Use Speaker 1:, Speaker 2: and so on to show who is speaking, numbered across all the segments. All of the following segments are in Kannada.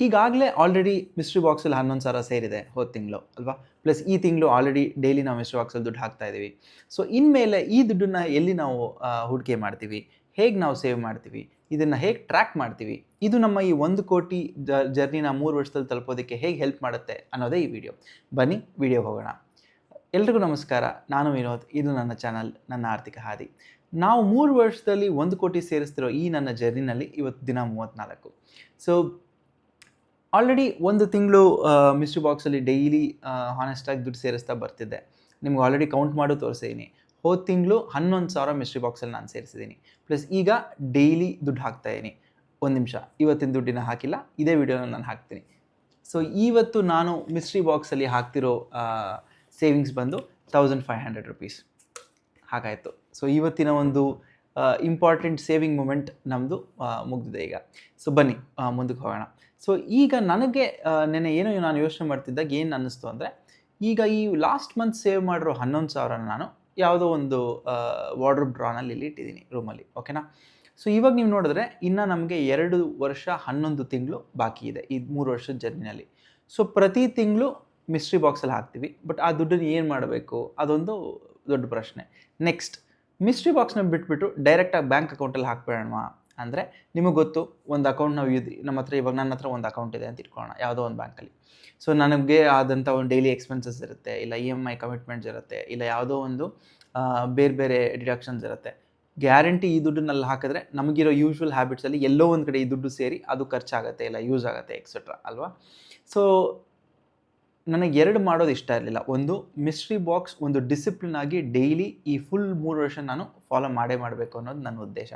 Speaker 1: ಈಗಾಗಲೇ ಆಲ್ರೆಡಿ ಮಿಸ್ಟ್ರಿ ಬಾಕ್ಸಲ್ಲಿ 11,000 ಸೇರಿದೆ ಹೋದ ತಿಂಗಳು ಅಲ್ವಾ? ಪ್ಲಸ್ ಈ ತಿಂಗಳು ಆಲ್ರೆಡಿ ಡೈಲಿ ನಾವು ಮಿಸ್ಟ್ರಿ ಬಾಕ್ಸಲ್ಲಿ ದುಡ್ಡು ಹಾಕ್ತಾ ಇದ್ದೀವಿ. ಸೊ ಇನ್ಮೇಲೆ ಈ ದುಡ್ಡನ್ನು ಎಲ್ಲಿ ನಾವು ಹೂಡಿಕೆ ಮಾಡ್ತೀವಿ? ಹೇಗೆ ನಾವು ಸೇವ್ ಮಾಡ್ತೀವಿ? ಇದನ್ನು ಹೇಗೆ ಟ್ರ್ಯಾಕ್ ಮಾಡ್ತೀವಿ? ಇದು ನಮ್ಮ ಈ 1,00,00,000 ಜರ್ನಿನ 3 ವರ್ಷದಲ್ಲಿ ತಲುಪೋದಕ್ಕೆ ಹೇಗೆ ಹೆಲ್ಪ್ ಮಾಡುತ್ತೆ ಅನ್ನೋದೇ ಈ ವಿಡಿಯೋ. ಬನ್ನಿ ವಿಡಿಯೋಗೆ ಹೋಗೋಣ. ಎಲ್ರಿಗೂ ನಮಸ್ಕಾರ. ನಾನು ವಿನೋದ್. ಇದು ನನ್ನ ಚಾನಲ್, ನನ್ನ ಆರ್ಥಿಕ ಹಾದಿ. ನಾವು 3 ವರ್ಷದಲ್ಲಿ 1,00,00,000 ಸೇರಿಸ್ತಿರೋ ಈ ನನ್ನ ಜರ್ನಿನಲ್ಲಿ ಇವತ್ತು ದಿನ 34. ಸೊ ಆಲ್ರೆಡಿ ಒಂದು ತಿಂಗಳು ಮಿಸ್ಟ್ರಿ ಬಾಕ್ಸಲ್ಲಿ ಡೈಲಿ ಹಾನೆಸ್ಟಾಗಿ ದುಡ್ಡು ಸೇರಿಸ್ತಾ ಬರ್ತಿದ್ದೆ. ನಿಮ್ಗೆ ಆಲ್ರೆಡಿ ಕೌಂಟ್ ಮಾಡು ತೋರಿಸಿದ್ದೀನಿ. ಹೋದ ತಿಂಗಳು 11,000 ಮಿಸ್ಟ್ರಿ ಬಾಕ್ಸಲ್ಲಿ ನಾನು ಸೇರಿಸಿದ್ದೀನಿ. ಪ್ಲಸ್ ಈಗ ಡೈಲಿ ದುಡ್ಡು ಹಾಕ್ತಾಯಿದ್ದೀನಿ. ಒಂದು ನಿಮಿಷ, ಇವತ್ತಿನ ದುಡ್ಡಿನ ಹಾಕಿಲ್ಲ, ಇದೇ ವಿಡಿಯೋನ ನಾನು ಹಾಕ್ತೀನಿ. ಸೊ ಇವತ್ತು ನಾನು ಮಿಸ್ಟ್ರಿ ಬಾಕ್ಸಲ್ಲಿ ಹಾಕ್ತಿರೋ ಸೇವಿಂಗ್ಸ್ ಬಂದು 1,500 ರುಪೀಸ್ ಹಾಗಾಯಿತು. ಸೊ ಇವತ್ತಿನ ಒಂದು ಇಂಪಾರ್ಟೆಂಟ್ ಸೇವಿಂಗ್ ಮೂಮೆಂಟ್ ನಮ್ಮದು ಮುಗಿದಿದೆ ಈಗ. ಸೊ ಬನ್ನಿ ಮುಂದಕ್ಕೆ ಹೋಗೋಣ. ಸೊ ಈಗ ನನಗೆ ನೆನ್ನೆ ಏನೋ ನಾನು ಯೋಚನೆ ಮಾಡ್ತಿದ್ದಾಗ ಏನು ಅನ್ನಿಸ್ತು ಅಂದರೆ, ಈಗ ಈ ಲಾಸ್ಟ್ ಮಂತ್ ಸೇವ್ ಮಾಡಿರೋ 11,000 ನಾನು ಯಾವುದೋ ಒಂದು ವಾರ್ಡ್ರೋಬ್ ಡ್ರಾನಲ್ಲಿ ಇಲ್ಲಿ ಇಟ್ಟಿದ್ದೀನಿ ರೂಮಲ್ಲಿ, ಓಕೆನಾ? ಸೊ ಇವಾಗ ನೀವು ನೋಡಿದ್ರೆ ಇನ್ನು ನಮಗೆ 2 ವರ್ಷ 11 ತಿಂಗಳು ಬಾಕಿ ಇದೆ ಈ 3 ವರ್ಷದ ಜರ್ನಿನಲ್ಲಿ. ಸೊ ಪ್ರತಿ ತಿಂಗಳು ಮಿಸ್ಟ್ರಿ ಬಾಕ್ಸಲ್ಲಿ ಹಾಕ್ತೀವಿ. ಬಟ್ ಆ ದುಡ್ಡನ್ನು ಏನು ಮಾಡಬೇಕು ಅದೊಂದು ದೊಡ್ಡ ಪ್ರಶ್ನೆ. ನೆಕ್ಸ್ಟ್, ಮಿಸ್ಟ್ರಿ ಬಾಕ್ಸ್ನ ಬಿಟ್ಬಿಟ್ಟು ಡೈರೆಕ್ಟಾಗಿ ಬ್ಯಾಂಕ್ ಅಕೌಂಟಲ್ಲಿ ಹಾಕ್ಬೇಡವಾ ಅಂದರೆ, ನಿಮಗೆ ಗೊತ್ತು, ಒಂದು ಅಕೌಂಟ್ ನಾವು ನಮ್ಮ ಹತ್ರ ಇವಾಗ ನನ್ನ ಹತ್ರ ಒಂದು ಅಕೌಂಟ್ ಇದೆ ಅಂತ ಇಟ್ಕೊಳ್ಳೋಣ ಯಾವುದೋ ಒಂದು ಬ್ಯಾಂಕಲ್ಲಿ. ಸೊ ನನಗೆ ಆದಂಥ ಒಂದು ಡೈಲಿ ಎಕ್ಸ್ಪೆನ್ಸಸ್ ಇರುತ್ತೆ, ಇಲ್ಲ EMI ಕಮಿಟ್ಮೆಂಟ್ಸ್ ಇರುತ್ತೆ, ಇಲ್ಲ ಯಾವುದೋ ಒಂದು ಬೇರೆ ಬೇರೆ ಡಿಡಕ್ಷನ್ಸ್ ಇರುತ್ತೆ. ಗ್ಯಾರಂಟಿ ಈ ದುಡ್ಡನ್ನಲ್ಲಿ ಹಾಕಿದ್ರೆ ನಮಗಿರೋ ಯೂಶ್ವಲ್ ಹ್ಯಾಬಿಟ್ಸಲ್ಲಿ ಎಲ್ಲೋ ಒಂದು ಕಡೆ ಈ ದುಡ್ಡು ಸೇರಿ ಅದು ಖರ್ಚಾಗುತ್ತೆ, ಇಲ್ಲ ಯೂಸ್ ಆಗುತ್ತೆ, ಎಕ್ಸೆಟ್ರಾ ಅಲ್ವಾ? ಸೊ ನನಗೆ 2 ಮಾಡೋದು ಇಷ್ಟ ಇರಲಿಲ್ಲ. ಒಂದು, ಮಿಸ್ಟ್ರಿ ಬಾಕ್ಸ್ ಒಂದು ಡಿಸಿಪ್ಲಿನ್ ಆಗಿ ಡೈಲಿ ಈ ಫುಲ್ 3 ವರ್ಷ ನಾನು ಫಾಲೋ ಮಾಡಬೇಕು ಅನ್ನೋದು ನನ್ನ ಉದ್ದೇಶ.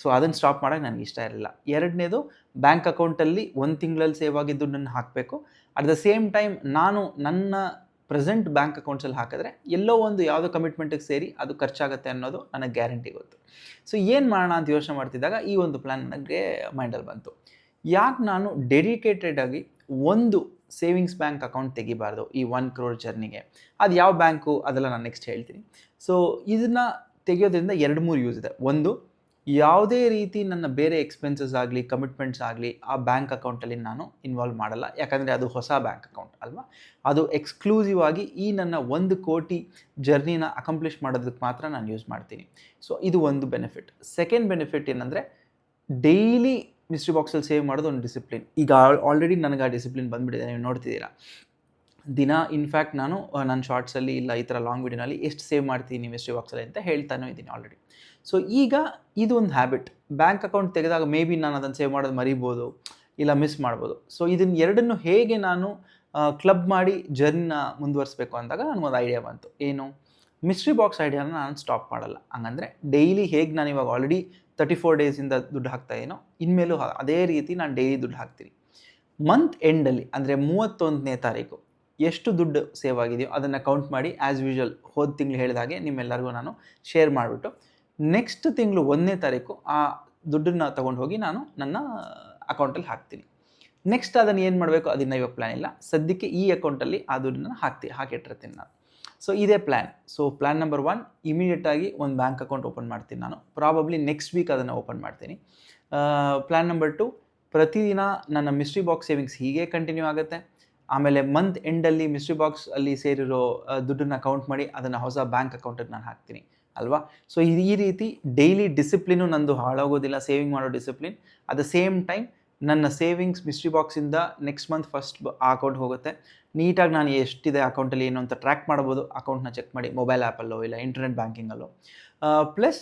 Speaker 1: ಸೊ ಅದನ್ನು ಸ್ಟಾಪ್ ಮಾಡೋಕ್ಕೆ ನನಗೆ ಇಷ್ಟ ಇರಲಿಲ್ಲ. ಎರಡನೇದು, ಬ್ಯಾಂಕ್ ಅಕೌಂಟಲ್ಲಿ 1 ತಿಂಗಳಲ್ಲಿ ಸೇವ್ ಆಗಿದ್ದು ದುಡ್ಡನ್ನು ಹಾಕಬೇಕು. ಅಟ್ ದ ಸೇಮ್ ಟೈಮ್ ನಾನು ನನ್ನ ಪ್ರೆಸೆಂಟ್ ಬ್ಯಾಂಕ್ ಅಕೌಂಟ್ಸಲ್ಲಿ ಹಾಕಿದ್ರೆ ಎಲ್ಲೋ ಒಂದು ಯಾವುದೋ ಕಮಿಟ್ಮೆಂಟಿಗೆ ಸೇರಿ ಅದು ಖರ್ಚಾಗುತ್ತೆ ಅನ್ನೋದು ನನಗೆ ಗ್ಯಾರಂಟಿ ಗೊತ್ತು. ಸೊ ಏನು ಮಾಡೋಣ ಅಂತ ಯೋಚನೆ ಮಾಡ್ತಿದ್ದಾಗ ಈ ಒಂದು ಪ್ಲ್ಯಾನ್ ನನಗೆ ಮೈಂಡಲ್ಲಿ ಬಂತು. ಯಾಕೆ ನಾನು ಡೆಡಿಕೇಟೆಡ್ ಆಗಿ ಒಂದು ಸೇವಿಂಗ್ಸ್ ಬ್ಯಾಂಕ್ ಅಕೌಂಟ್ ತೆಗಿಬಾರ್ದು ಈ 1 crore ಜರ್ನಿಗೆ? ಅದು ಯಾವ ಬ್ಯಾಂಕು ಅದೆಲ್ಲ ನಾನು ನೆಕ್ಸ್ಟ್ ಹೇಳ್ತೀನಿ. ಸೊ ಇದನ್ನು ತೆಗೆಯೋದ್ರಿಂದ 2-3 ಯೂಸ್ ಇದೆ. ಒಂದು, ಯಾವುದೇ ರೀತಿ ನನ್ನ ಬೇರೆ ಎಕ್ಸ್ಪೆನ್ಸಸ್ ಆಗಲಿ, ಕಮಿಟ್ಮೆಂಟ್ಸ್ ಆಗಲಿ ಆ ಬ್ಯಾಂಕ್ ಅಕೌಂಟಲ್ಲಿ ನಾನು ಇನ್ವಾಲ್ವ್ ಮಾಡಲ್ಲ. ಯಾಕಂದರೆ ಅದು ಹೊಸ ಬ್ಯಾಂಕ್ ಅಕೌಂಟ್ ಅಲ್ವಾ? ಅದು ಎಕ್ಸ್ಕ್ಲೂಸಿವ್ ಆಗಿ ಈ ನನ್ನ 1,00,00,000 ಜರ್ನಿನ ಅಕಂಪ್ಲಿಷ್ ಮಾಡೋದಕ್ಕೆ ಮಾತ್ರ ನಾನು ಯೂಸ್ ಮಾಡ್ತೀನಿ. ಸೊ ಇದು ಒಂದು ಬೆನಿಫಿಟ್. ಸೆಕೆಂಡ್ ಬೆನಿಫಿಟ್ ಏನಂದರೆ, ಡೈಲಿ ಮಿಸ್ಟ್ರಿ ಬಾಕ್ಸಲ್ಲಿ ಸೇವ್ ಮಾಡೋದು ಒಂದು ಡಿಸಿಪ್ಲಿನ್. ಈಗ ಆಲ್ರೆಡಿ ನನಗೆ ಆ ಡಿಸಿಪ್ಲಿನ್ ಬಂದುಬಿಟ್ಟಿದೆ, ನೀವು ನೋಡ್ತಿದ್ದೀರಾ. ದಿನ ಇನ್ಫ್ಯಾಕ್ಟ್ ನಾನು ನನ್ನ ಶಾರ್ಟ್ಸಲ್ಲಿ ಇಲ್ಲ ಈ ಥರ ಲಾಂಗ್ ವೀಡಿಯೋನಲ್ಲಿ ಎಷ್ಟು ಸೇವ್ ಮಾಡ್ತೀನಿ ಮಿಸ್ಟ್ರಿ ಬಾಕ್ಸಲ್ಲಿ ಅಂತ ಹೇಳ್ತಾನೂ ಇದ್ದೀನಿ ಆಲ್ರೆಡಿ. ಸೊ ಈಗ ಇದು ಒಂದು ಹ್ಯಾಬಿಟ್. ಬ್ಯಾಂಕ್ ಅಕೌಂಟ್ ತೆಗೆದಾಗ ಮೇ ಬಿ ನಾನು ಅದನ್ನು ಸೇವ್ ಮಾಡೋದು ಮರಿಬೋದು, ಇಲ್ಲ ಮಿಸ್ ಮಾಡ್ಬೋದು. ಸೊ ಇದನ್ನು ಎರಡನ್ನು ಹೇಗೆ ನಾನು ಕ್ಲಬ್ ಮಾಡಿ ಜರ್ನಿನ ಮುಂದುವರಿಸಬೇಕು ಅಂದಾಗ ನನಗೊಂದು ಐಡಿಯಾ ಬಂತು. ಏನು? ಮಿಸ್ಟ್ರಿ ಬಾಕ್ಸ್ ಐಡಿಯಾನ ನಾನು ಸ್ಟಾಪ್ ಮಾಡಲ್ಲ. ಹಂಗಂದರೆ ಡೈಲಿ ಹೇಗೆ ನಾನು ಇವಾಗ ಆಲ್ರೆಡಿ 34 ಡೇಸಿಂದ ದುಡ್ಡು ಹಾಕ್ತಾಯಿನೋ, ಇನ್ಮೇಲೂ ಅದೇ ರೀತಿ ನಾನು ಡೈಲಿ ದುಡ್ಡು ಹಾಕ್ತೀನಿ. ಮಂತ್ ಎಂಡಲ್ಲಿ ಅಂದರೆ 31ನೇ ತಾರೀಕು ಎಷ್ಟು ದುಡ್ಡು ಸೇವ್ ಆಗಿದೆಯೋ ಅದನ್ನು ಕೌಂಟ್ ಮಾಡಿ ಆ್ಯಸ್ ಯೂಶ್ವಲ್ ಹೋದ ತಿಂಗಳು ಹೇಳಿದ ಹಾಗೆ ನಿಮ್ಮೆಲ್ಲರಿಗೂ ನಾನು ಶೇರ್ ಮಾಡಿಬಿಟ್ಟು ನೆಕ್ಸ್ಟ್ ತಿಂಗಳು 1ನೇ ತಾರೀಕು ಆ ದುಡ್ಡನ್ನು ತೊಗೊಂಡು ಹೋಗಿ ನಾನು ನನ್ನ ಅಕೌಂಟಲ್ಲಿ ಹಾಕ್ತೀನಿ. ನೆಕ್ಸ್ಟ್ ಅದನ್ನು ಏನು ಮಾಡಬೇಕು ಅದನ್ನು ಇವಾಗ ಪ್ಲ್ಯಾನ್ ಇಲ್ಲ. ಸದ್ಯಕ್ಕೆ ಈ ಅಕೌಂಟಲ್ಲಿ ಆ ದುಡ್ಡನ್ನು ಹಾಕಿಟ್ಟಿರ್ತೀನಿ ನಾನು. ಸೊ ಇದೇ ಪ್ಲ್ಯಾನ್. ಸೊ ಪ್ಲ್ಯಾನ್ ನಂಬರ್ 1, ಇಮಿಡಿಯೇಟಾಗಿ ಒಂದು ಬ್ಯಾಂಕ್ ಅಕೌಂಟ್ ಓಪನ್ ಮಾಡ್ತೀನಿ ನಾನು. ಪ್ರಾಬಬ್ಲಿ ನೆಕ್ಸ್ಟ್ ವೀಕ್ ಅದನ್ನು ಓಪನ್ ಮಾಡ್ತೀನಿ. ಪ್ಲ್ಯಾನ್ ನಂಬರ್ 2, ಪ್ರತಿದಿನ ನನ್ನ ಮಿಸ್ಟ್ರಿ ಬಾಕ್ಸ್ ಸೇವಿಂಗ್ಸ್ ಹೀಗೆ ಕಂಟಿನ್ಯೂ ಆಗುತ್ತೆ. ಆಮೇಲೆ ಮಂತ್ ಎಂಡಲ್ಲಿ ಮಿಸ್ಟ್ರಿ ಬಾಕ್ಸ್ ಅಲ್ಲಿ ಸೇರಿರೋ ದುಡ್ಡನ್ನು ಕೌಂಟ್ ಮಾಡಿ ಅದನ್ನು ಹೊಸ ಬ್ಯಾಂಕ್ ಅಕೌಂಟಿಗೆ ನಾನು ಹಾಕ್ತೀನಿ ಅಲ್ವಾ? ಸೊ ಈ ರೀತಿ ಡೈಲಿ ಡಿಸಿಪ್ಲಿನು ನಂದು ಹಾಳಾಗೋದಿಲ್ಲ, ಸೇವಿಂಗ್ ಮಾಡೋ discipline. At the same time ನನ್ನ ಸೇವಿಂಗ್ಸ್ ಮಿಸ್ಟ್ರಿ ಬಾಕ್ಸಿಂದ ನೆಕ್ಸ್ಟ್ ಮಂತ್ ಫಸ್ಟ್ ಆ ಅಕೌಂಟ್ ಹೋಗುತ್ತೆ. ನೀಟಾಗಿ ನಾನು ಎಷ್ಟಿದೆ ಅಕೌಂಟಲ್ಲಿ ಏನು ಅಂತ ಟ್ರ್ಯಾಕ್ ಮಾಡ್ಬೋದು. ಅಕೌಂಟ್ನ ಚೆಕ್ ಮಾಡಿ ಮೊಬೈಲ್ ಆ್ಯಪಲ್ಲೋ ಇಲ್ಲ ಇಂಟರ್ನೆಟ್ ಬ್ಯಾಂಕಿಂಗಲ್ಲೋ. ಪ್ಲಸ್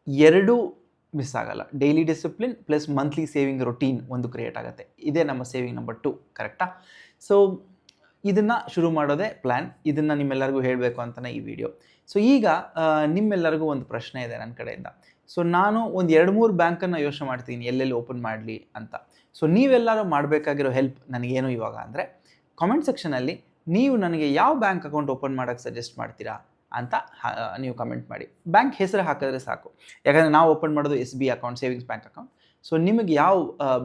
Speaker 1: 2 ಮಿಸ್ ಆಗಲ್ಲ. Daily discipline plus monthly saving routine ಒಂದು ಕ್ರಿಯೇಟ್ ಆಗುತ್ತೆ. ಇದೇ ನಮ್ಮ ಸೇವಿಂಗ್ ನಂಬರ್ 2, ಕರೆಕ್ಟಾ? ಸೊ ಇದನ್ನು ಶುರು ಮಾಡೋದೇ ಪ್ಲ್ಯಾನ್. ಇದನ್ನು ನಿಮ್ಮೆಲ್ಲರಿಗೂ ಹೇಳಬೇಕು ಅಂತಲೇ ಈ ವಿಡಿಯೋ. ಸೊ ಈಗ ನಿಮ್ಮೆಲ್ಲರಿಗೂ ಒಂದು ಪ್ರಶ್ನೆ ಇದೆ ನನ್ನ ಕಡೆಯಿಂದ. ಸೊ ನಾನು ಒಂದು 2-3 ಬ್ಯಾಂಕನ್ನು ಯೋಚನೆ ಮಾಡ್ತೀನಿ ಎಲ್ಲೆಲ್ಲಿ ಓಪನ್ ಮಾಡಲಿ ಅಂತ. ಸೊ ನೀವೆಲ್ಲರೂ ಮಾಡಬೇಕಾಗಿರೋ ಹೆಲ್ಪ್ ನನಗೇನು ಇವಾಗ ಅಂದರೆ, ಕಾಮೆಂಟ್ ಸೆಕ್ಷನಲ್ಲಿ ನೀವು ನನಗೆ ಯಾವ ಬ್ಯಾಂಕ್ ಅಕೌಂಟ್ ಓಪನ್ ಮಾಡೋಕ್ಕೆ ಸಜೆಸ್ಟ್ ಮಾಡ್ತೀರಾ ಅಂತ ನೀವು ಕಮೆಂಟ್ ಮಾಡಿ. ಬ್ಯಾಂಕ್ ಹೆಸರು ಹಾಕಿದ್ರೆ ಸಾಕು. ಯಾಕಂದರೆ ನಾವು ಓಪನ್ ಮಾಡೋದು SBI account, savings bank account. So ನಿಮಗೆ ಯಾವ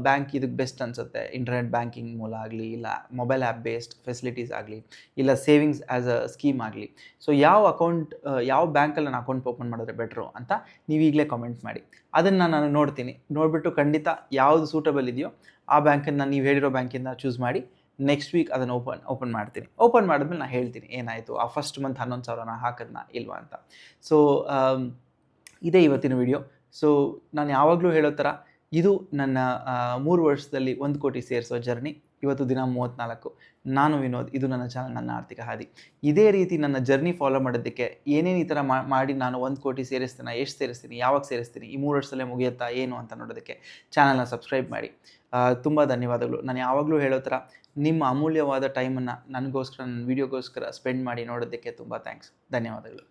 Speaker 1: ಬ್ಯಾಂಕ್ ಇದಕ್ಕೆ ಬೆಸ್ಟ್ ಅನಿಸುತ್ತೆ? ಇಂಟರ್ನೆಟ್ ಬ್ಯಾಂಕಿಂಗ್ ಮೂಲ ಆಗಲಿ, ಇಲ್ಲ ಮೊಬೈಲ್ ಆ್ಯಪ್ ಬೇಸ್ಡ್ ಫೆಸಿಲಿಟೀಸ್ ಆಗಲಿ, ಇಲ್ಲ ಸೇವಿಂಗ್ಸ್ ಆ್ಯಸ್ ಅ ಸ್ಕೀಮ್ ಆಗಲಿ. ಸೊ ಯಾವ ಅಕೌಂಟ್, ಯಾವ ಬ್ಯಾಂಕಲ್ಲಿ ನಾನು ಅಕೌಂಟ್ ಓಪನ್ ಮಾಡಿದ್ರೆ ಬೆಟ್ರು ಅಂತ ನೀವು ಈಗಲೇ ಕಾಮೆಂಟ್ ಮಾಡಿ. ಅದನ್ನು ನಾನು ನೋಡ್ತೀನಿ. ನೋಡಿಬಿಟ್ಟು ಖಂಡಿತ ಯಾವುದು ಸೂಟಬಲ್ ಇದೆಯೋ ಆ ಬ್ಯಾಂಕನ್ನು ನೀವು ಹೇಳಿರೋ ಬ್ಯಾಂಕಿಂದ ಚೂಸ್ ಮಾಡಿ ನೆಕ್ಸ್ಟ್ ವೀಕ್ ಅದನ್ನು ಓಪನ್ ಮಾಡ್ತೀನಿ. ಓಪನ್ ಮಾಡಿದ್ಮೇಲೆ ನಾನು ಹೇಳ್ತೀನಿ ಏನಾಯಿತು, ಆ ಫಸ್ಟ್ ಮಂತ್ 11,000ನ ಹಾಕಿದ್ನಾ ಇಲ್ವಾ ಅಂತ. ಸೊ ಇದೇ ಇವತ್ತಿನ ವಿಡಿಯೋ. ಸೊ ನಾನು ಯಾವಾಗಲೂ ಹೇಳೋ ಥರ ಇದು ನನ್ನ 3 ವರ್ಷದಲ್ಲಿ 1 ಕೋಟಿ ಸೇರಿಸೋ ಜರ್ನಿ. ಇವತ್ತು ದಿನ 34. ನಾನು ವಿನೋದ್. ಇದು ನನ್ನ ಚಾನಲ್, ನನ್ನ ಆರ್ಥಿಕ ಹಾದಿ. ಇದೇ ರೀತಿ ನನ್ನ ಜರ್ನಿ ಫಾಲೋ ಮಾಡೋದಕ್ಕೆ ಏನೇನು ಈ ಥರ ಮಾಡಿ ನಾನು 1 ಕೋಟಿ ಸೇರಿಸ್ತೀನಿ, ಎಷ್ಟು ಸೇರಿಸ್ತೀನಿ, ಯಾವಾಗ ಸೇರಿಸ್ತೀನಿ, ಈ 3 ವರ್ಷದಲ್ಲೇ ಮುಗಿಯುತ್ತಾ ಏನು ಅಂತ ನೋಡೋದಕ್ಕೆ ಚಾನಲ್ನ ಸಬ್ಸ್ಕ್ರೈಬ್ ಮಾಡಿ. ತುಂಬ ಧನ್ಯವಾದಗಳು. ನಾನು ಯಾವಾಗಲೂ ಹೇಳೋ ಥರ ನಿಮ್ಮ ಅಮೂಲ್ಯವಾದ ಟೈಮನ್ನು ನನಗೋಸ್ಕರ, ನನ್ನ ವೀಡಿಯೋಗೋಸ್ಕರ ಸ್ಪೆಂಡ್ ಮಾಡಿ ನೋಡೋದಕ್ಕೆ ತುಂಬ ಥ್ಯಾಂಕ್ಸ್. ಧನ್ಯವಾದಗಳು.